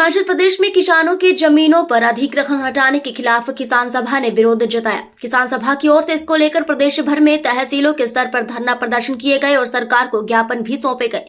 हिमाचल प्रदेश में किसानों के जमीनों पर अधिग्रहण हटाने के खिलाफ किसान सभा ने विरोध जताया। किसान सभा की ओर से इसको लेकर प्रदेश भर में तहसीलों के स्तर पर धरना प्रदर्शन किए गए और सरकार को ज्ञापन भी सौंपे गए।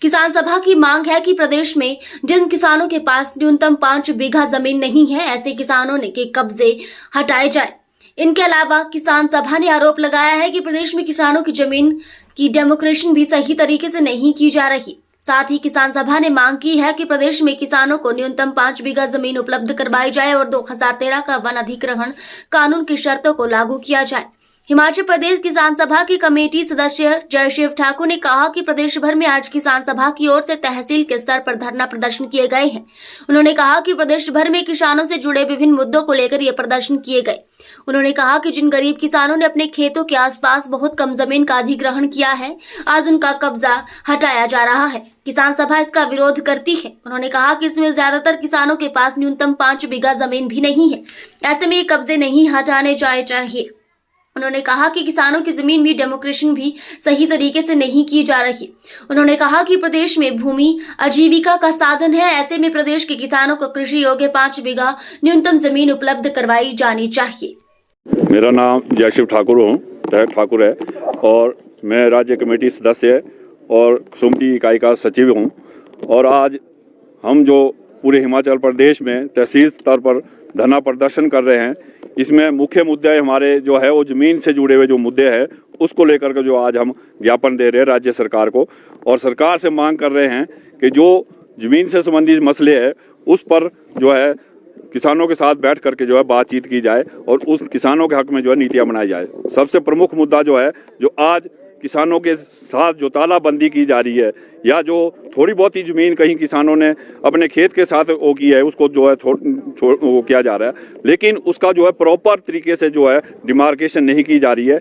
किसान सभा की मांग है कि प्रदेश में जिन किसानों के पास न्यूनतम 5 बीघा जमीन नहीं है, ऐसे किसानों के कब्जे हटाए जाए। इनके अलावा किसान सभा ने आरोप लगाया है कि प्रदेश में किसानों की जमीन की डेमोक्रेशन भी सही तरीके से नहीं की जा रही। साथ ही किसान सभा ने मांग की है कि प्रदेश में किसानों को न्यूनतम 5 बीघा जमीन उपलब्ध करवाई जाए और 2013 का वन अधिग्रहण कानून की शर्तों को लागू किया जाए। हिमाचल प्रदेश किसान सभा की कमेटी सदस्य जयशिव ठाकुर ने कहा कि प्रदेश भर में आज किसान सभा की ओर से तहसील के स्तर पर धरना प्रदर्शन किए गए हैं। उन्होंने कहा कि प्रदेश भर में किसानों से जुड़े विभिन्न मुद्दों को लेकर ये प्रदर्शन किए गए। उन्होंने कहा कि जिन गरीब किसानों ने अपने खेतों के आसपास बहुत कम जमीन का अधिग्रहण किया है, आज उनका कब्जा हटाया जा रहा है। किसान सभा इसका विरोध करती है। उन्होंने कहा कि इसमें ज्यादातर किसानों के पास न्यूनतम 5 बीघा जमीन भी नहीं है, ऐसे में ये कब्जे नहीं हटाने जाए चाहिए। उन्होंने कहा कि किसानों की जमीन भी डेमोक्रेशन भी सही तरीके से नहीं की जा रही। उन्होंने कहा कि प्रदेश में भूमि आजीविका का साधन है, ऐसे में प्रदेश के किसानों को कृषि योग्य 5 बीघा न्यूनतम जमीन उपलब्ध करवाई जानी चाहिए। मेरा नाम जयशिव ठाकुर है और मैं राज्य कमेटी सदस्य और सुमटी इकाई का सचिव हूँ। और आज हम जो पूरे हिमाचल प्रदेश में तहसील स्तर पर धरना प्रदर्शन कर रहे हैं, इसमें मुख्य मुद्दे हमारे जो है वो ज़मीन से जुड़े हुए जो मुद्दे हैं उसको लेकर के जो आज हम ज्ञापन दे रहे हैं राज्य सरकार को, और सरकार से मांग कर रहे हैं कि जो ज़मीन से संबंधित मसले हैं उस पर जो है किसानों के साथ बैठ करके जो है बातचीत की जाए और उस किसानों के हक में जो है नीतियाँ बनाई जाए। सबसे प्रमुख मुद्दा जो है, जो आज किसानों के साथ जो तालाबंदी की जा रही है या जो थोड़ी बहुत ही ज़मीन कहीं किसानों ने अपने खेत के साथ वो की है, उसको जो है वो किया जा रहा है, लेकिन उसका जो है प्रॉपर तरीके से जो है डिमार्केशन नहीं की जा रही है।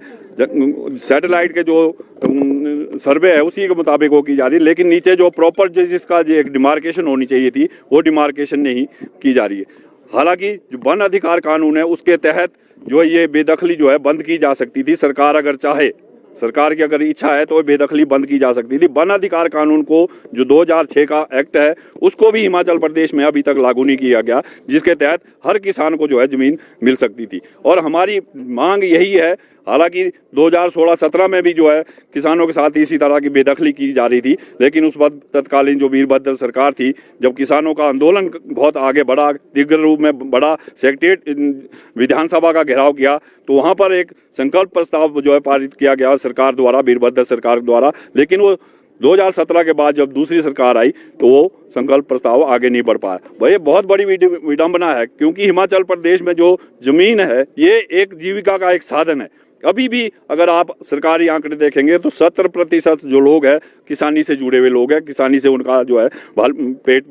सैटेलाइट के जो सर्वे है उसी के मुताबिक वो की जा रही है, लेकिन नीचे जो प्रॉपर जिसका जो एक डिमार्केशन होनी चाहिए थी वो डिमार्केशन नहीं की जा रही है। हालांकि जो वन अधिकार कानून है उसके तहत जो है ये बेदखली जो है बंद की जा सकती थी। सरकार अगर चाहे, सरकार की अगर इच्छा है तो बेदखली बंद की जा सकती थी। वन अधिकार कानून को जो 2006 का एक्ट है उसको भी हिमाचल प्रदेश में अभी तक लागू नहीं किया गया, जिसके तहत हर किसान को जो है ज़मीन मिल सकती थी। और हमारी मांग यही है, हालांकि 2016-17 में भी जो है किसानों के साथ इसी तरह की बेदखली की जा रही थी, लेकिन उस वक्त तत्कालीन जो वीरभद्र सरकार थी, जब किसानों का आंदोलन बहुत आगे बढ़ा, तीव्र रूप में बढ़ा, सेक्रेटेरिएट विधानसभा का घेराव किया, तो वहाँ पर एक संकल्प प्रस्ताव जो है पारित किया गया सरकार द्वारा, वीरभद्र सरकार द्वारा। लेकिन वो 2017 के बाद जब दूसरी सरकार आई तो वो संकल्प प्रस्ताव आगे नहीं बढ़ पाया। वह ये बहुत बड़ी विडंबना है, क्योंकि हिमाचल प्रदेश में जो ज़मीन है ये एक जीविका का एक साधन है। अभी भी अगर आप सरकारी आंकड़े देखेंगे तो 70% जो लोग हैं किसानी से जुड़े हुए लोग हैं, किसानी से उनका जो है पेट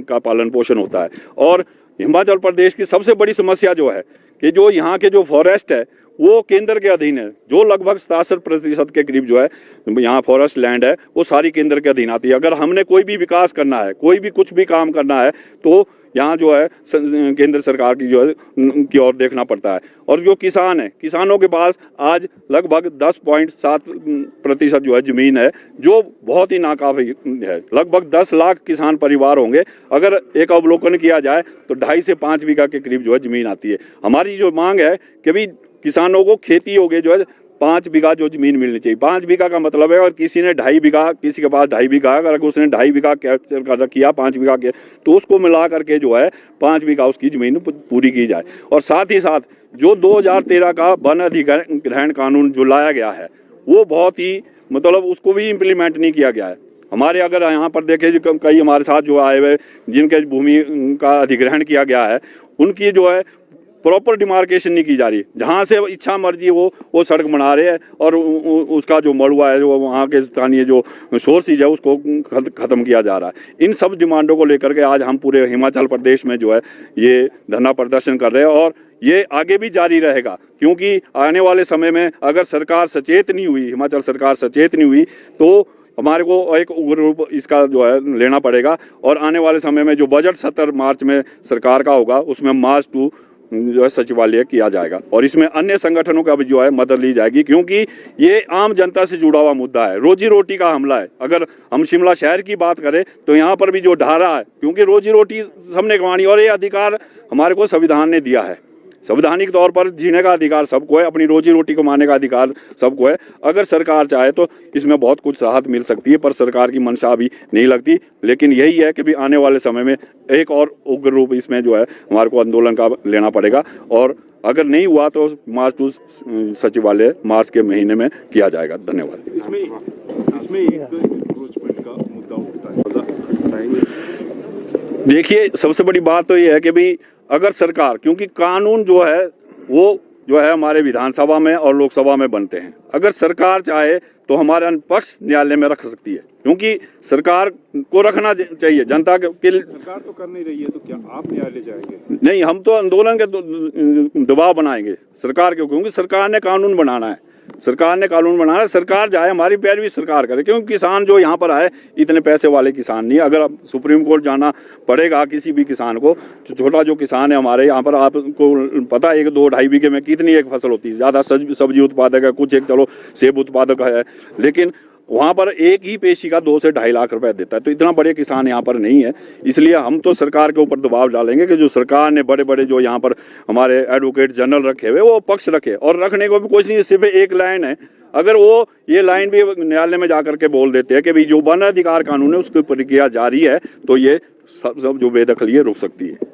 का पालन पोषण होता है। और हिमाचल प्रदेश की सबसे बड़ी समस्या जो है कि जो यहाँ के जो फॉरेस्ट है वो केंद्र के अधीन है, जो लगभग 67% के करीब जो है यहाँ फॉरेस्ट लैंड है वो सारी केंद्र के अधीन आती है। अगर हमने कोई भी विकास करना है, कोई भी कुछ भी काम करना है, तो यहाँ जो है केंद्र सरकार की जो है की ओर देखना पड़ता है। और जो किसान है, किसानों के पास आज लगभग 10.7% जो है ज़मीन है, जो बहुत ही नाकाफी है। लगभग 10 लाख किसान परिवार होंगे। अगर एक अवलोकन किया जाए तो 2.5 से 5 बीघा के करीब जो है ज़मीन आती है। हमारी जो मांग है कि भी किसानों को खेती योग्य जो है 5 बीघा जो ज़मीन मिलनी चाहिए। 5 बीघा का मतलब है, और किसी ने 2.5 बीघा, किसी के पास 2.5 बीघा, अगर उसने 2.5 बीघा कैप्चर कर किया 5 बीघा के, तो उसको मिला करके जो है 5 बीघा उसकी ज़मीन पूरी की जाए। और साथ ही साथ जो 2013 का वन अधिग्रहण कानून जो लाया गया है वो बहुत ही मतलब उसको भी इम्प्लीमेंट नहीं किया गया है। हमारे अगर यहाँ पर देखें, कई हमारे साथ जो आए हुए जिनके भूमि का अधिग्रहण किया गया है, उनकी जो है प्रॉपर डिमार्केशन नहीं की जा रही। जहाँ से इच्छा मर्जी वो सड़क बना रहे हैं और उसका जो मड़ुआ है, जो वहाँ के स्थानीय जो सोर्सेज है, उसको ख़त्म किया जा रहा है। इन सब डिमांडों को लेकर के आज हम पूरे हिमाचल प्रदेश में जो है ये धरना प्रदर्शन कर रहे हैं और ये आगे भी जारी रहेगा, क्योंकि आने वाले समय में अगर सरकार सचेत नहीं हुई, हिमाचल सरकार सचेत नहीं हुई, तो हमारे को एक उग्र रूप इसका जो है लेना पड़ेगा। और आने वाले समय में जो बजट 17 मार्च में सरकार का होगा, उसमें मार्च टू जो है सचिवालय किया जाएगा और इसमें अन्य संगठनों का भी जो है मदद ली जाएगी, क्योंकि ये आम जनता से जुड़ा हुआ मुद्दा है, रोजी रोटी का हमला है। अगर हम शिमला शहर की बात करें तो यहाँ पर भी जो ढारा है, क्योंकि रोजी रोटी सबने कमानी और ये अधिकार हमारे को संविधान ने दिया है। संवैधानिक तौर पर जीने का अधिकार सबको है, अपनी रोजी रोटी कमाने का अधिकार सबको है। अगर सरकार चाहे तो इसमें बहुत कुछ राहत मिल सकती है, पर सरकार की मंशा अभी नहीं लगती। लेकिन यही है कि भी आने वाले समय में एक और उग्र रूप इसमें जो है हमारे को आंदोलन का लेना पड़ेगा, और अगर नहीं हुआ तो मार्च टू सचिवालय मार्च के महीने में किया जाएगा। धन्यवाद। इसमें एक एनक्रोचमेंट का मुद्दा उठता है। देखिए, सबसे बड़ी बात तो ये है कि भाई अगर सरकार, क्योंकि कानून जो है वो जो है हमारे विधानसभा में और लोकसभा में बनते हैं, अगर सरकार चाहे तो हमारा पक्ष न्यायालय में रख सकती है, क्योंकि सरकार को रखना चाहिए। जनता के सरकार तो कर नहीं रही है, तो क्या आप न्यायालय जाएंगे? नहीं, हम तो आंदोलन के दबाव बनाएंगे सरकार के, क्योंकि सरकार ने कानून बनाना है, सरकार ने कानून बनाना है। सरकार चाहे हमारी पैरवी सरकार करे, क्योंकि किसान जो यहाँ पर आए इतने पैसे वाले किसान नहीं। अगर अब सुप्रीम कोर्ट जाना पड़ेगा किसी भी किसान को, छोटा जो किसान है हमारे यहाँ पर, आपको पता है 1-2-2.5 बीघे में कितनी एक फसल होती है, ज़्यादा सब्जी उत्पादक है, कुछ एक चलो सेब उत्पादक है, लेकिन वहाँ पर एक ही पेशी का 2 से 2.5 लाख रुपए देता है। तो इतना बड़े किसान यहाँ पर नहीं है, इसलिए हम तो सरकार के ऊपर दबाव डालेंगे कि जो सरकार ने बड़े बड़े जो यहाँ पर हमारे एडवोकेट जनरल रखे हुए वो पक्ष रखे, और रखने को भी कुछ नहीं, सिर्फ एक लाइन है। अगर वो ये लाइन भी न्यायालय में जाकर के बोल देते हैं कि भाई जो वन अधिकार कानून है उसकी प्रक्रिया जारी है, तो ये सब जो बेदखली है रुक सकती है।